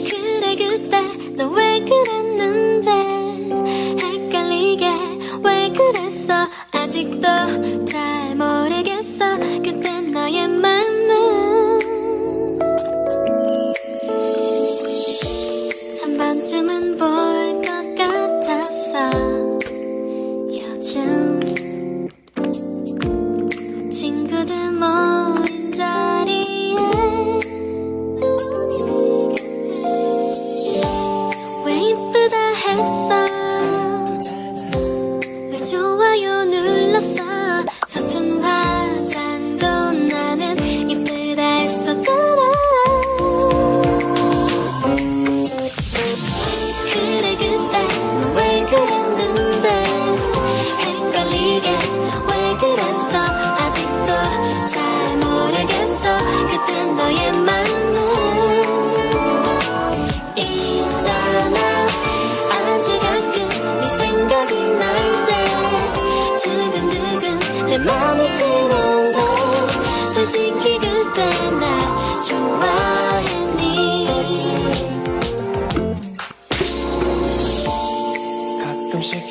그래 그때 너 왜 그랬는데 헷갈리게 왜 그랬어 아직도 잘 모르겠어 그때 너의 맘은 한 번쯤은 볼 것 같았어 요즘 친구들 모인 자리에 왜 이쁘다 했어 왜 좋아요 눌렀어 서툰 화장도 나는 이쁘다 했었잖아 그래 그때 너 왜 그랬는데 헷갈리게 왜 그랬어 아직도 잘 모르겠어 그때 너의 맘은 있잖아 아주 가끔 네 생각이 날 때 두근두근 내 맘이 뛰는데 솔직히 그때 날 좋아했니 가끔씩